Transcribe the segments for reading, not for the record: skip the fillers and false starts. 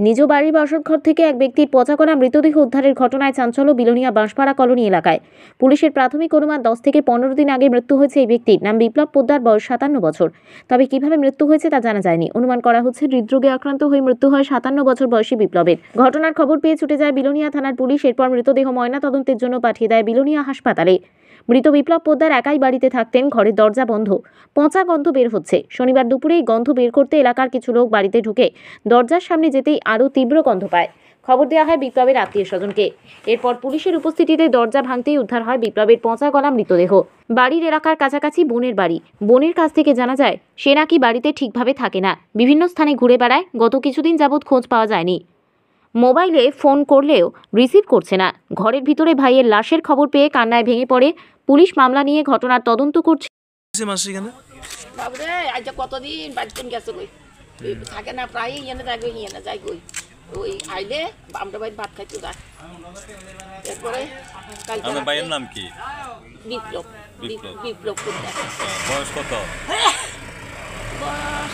নিজ বাড়ির বসতঘর থেকে এক ব্যক্তির পচা গলা মৃতদেহ উদ্ধারের ঘটনায় চাঞ্চল্য বিলোনিয়া বাঁশপাড়া কলোনি এলাকায়। পুলিশের প্রাথমিক অনুমান 10 থেকে 15 দিন আগে মৃত্যু হয়েছে এই ব্যক্তির। নাম বিপ্লব পোদ্দার, বয়স 57 বছর। তবে কিভাবে মৃত্যু হয়েছে তা জানা যায়নি। অনুমান করা হচ্ছে হৃদরোগে আক্রান্ত হয়ে মৃত্যু হয় 57 বছর বয়সী বিপ্লবের। ঘটনার খবর পেয়ে ছুটে যায় বিলোনিয়া থানার পুলিশ। এরপর মৃতদেহ ময়নাতদন্তের জন্য পাঠিয়ে দেয় বিলোনিয়া হাসপাতালে। মৃত বিপ্লব পোদ্দার একাই বাড়িতে থাকতেন। ঘরের দরজা বন্ধ, পচা গন্ধ বের হচ্ছে। শনিবার দুপুরে এই গন্ধ বের করতে এলাকার কিছু লোক বাড়িতে ঢুকে দরজার সামনে যেতেই আরও তীব্র গন্ধ পায়। খবর দেওয়া হয় বিপ্লবের আত্মীয় স্বজনকে। এরপর পুলিশের উপস্থিতিতে দরজা ভাঙতেই উদ্ধার হয় বিপ্লবের পচা গলা মৃতদেহ। বাড়ির এলাকার কাছাকাছি বোনের বাড়ি। বোনের কাছ থেকে জানা যায় সে নাকি বাড়িতে ঠিকভাবে থাকে না, বিভিন্ন স্থানে ঘুরে বেড়ায়। গত কিছুদিন যাবৎ খোঁজ পাওয়া যায়নি। মোবাইলে ফোন করলেও রিসিভ করছে না। ঘরের ভিতরে ভাইয়ের লাশের খবর পেয়ে কান্নায় ভেঙে পড়ে। পুলিশ মামলা নিয়ে ঘটনার তদন্ত করছে। বাবুরে আজ কতদিন বাড়িতে গেছে কই থাকে না, প্রায় ইয়ে যাই ইয়ে যাই কই ওই আইলে আমরা বাড়ি ভাত খাইতে যায়। এরপরে আপনার ভাইয়ের নাম কি? বিপ্লব। বিপ্লব বয়স কত? বয়স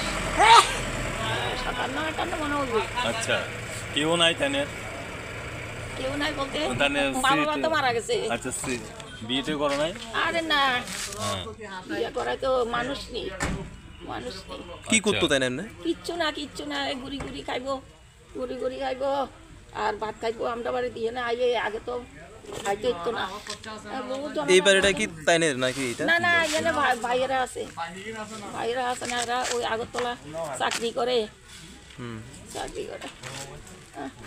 57-58 মনে হইবে। আচ্ছা, কেউ নাই তানের? কেউ নাই বলতে বাবা তো মারা গেছে। আচ্ছা, বিয়েতে করো নাই? আরে না, বিয়ে করাই তো মানুষ নেই। কি করতো তাই না? কিচ্ছু না, ঘুরি খাইবো, খাইবো আর ভাত খাইবো। আমরা বাড়ি দিয়ে না আইলে আগে তো খাইতে হতো না। এই বাড়িটা কি তাইনের নাকি এটা? না এখানে ভাইয়েরা আছে না, এরা ওই আগরতলা চাকরি করে।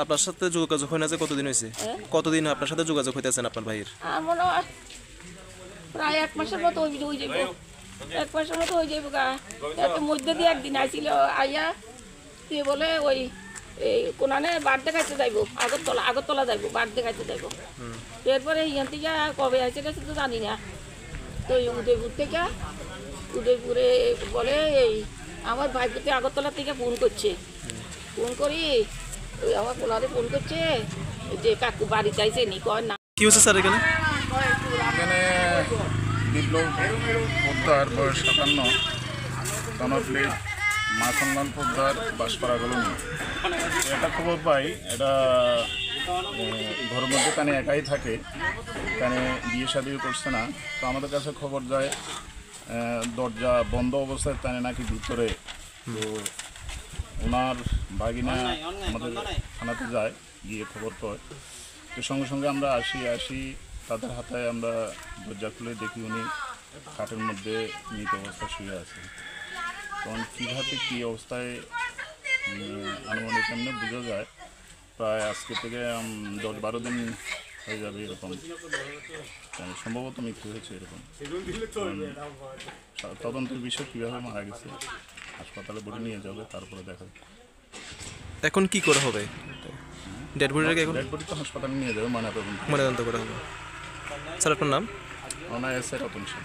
আপনার সাথে যোগাযোগ হয় না যে কতদিন হয়েছে? কতদিন আপনার সাথে যোগাযোগ হইতেছেন আপনার ভাইয়ের? মনে হয় প্রায় 1 মাসের মতো হয়ে যাবো। 1 মাসের মতো হয়ে যাবো গা। মধ্যে দিয়ে একদিন আইছিল, আইয়া তুই বলে ওই কোনানে বার্থডে খাইতে যাইবো, আগরতলা যাইবো, বার্থডে খাইতে যাইবো। এরপরে ইয়ান থেকে কবে আইসে গেছে তো জানি না। তো উদয়পুরে বলে এই আমার ভাইকে আগরতলা থেকে ফোন করছে। ফোন করি ওই আমার কোনারে ফোন করছে যে কাকু বাড়ি চাইছে নি, কয় না। কি হচ্ছে স্যার এখানে? বিপ্লব পোদ্দার, বয়স 57, তনফলি মা সন্ধান পোদ্দার, বাঁশপাড়া কলোনি। এটা খবর পাই, এটা ঘরের মধ্যে কানে একাই থাকে, কানে বিয়ে শাদিও করছে না। তো আমাদের কাছে খবর যায় দরজা বন্ধ অবস্থায় তানে নাকি ভিতরে। তো ওনার ভাগিনা আমাদের থানাতে যায়, গিয়ে খবর পায়। তো সঙ্গে সঙ্গে আমরা আসি তাদের হাতে আমরা দরজা খুলে দেখি উনি খাটের মধ্যে মৃত অবস্থায় শুয়ে আছে। তখন কীভাবে কী অবস্থায় আনুমানিক এমনি বোঝা যায় প্রায় আজকে থেকে 10-12 দিন হয়ে যাবে এরকম। সম্ভবত মৃত্যু হয়েছে এরকম। তদন্তের বিষয় কীভাবে মারা গেছে হাসপাতালে বলে নিয়ে যাবে, তারপরে দেখা যাবে এখন কি করা হবে। ডেড বডিটাকে এখন ডেড বডি তো হাসপাতালে নিয়ে যাবে, ময়নাতদন্ত করা হবে। স্যার আপনার নাম? ওনার এসআই রতন সেন।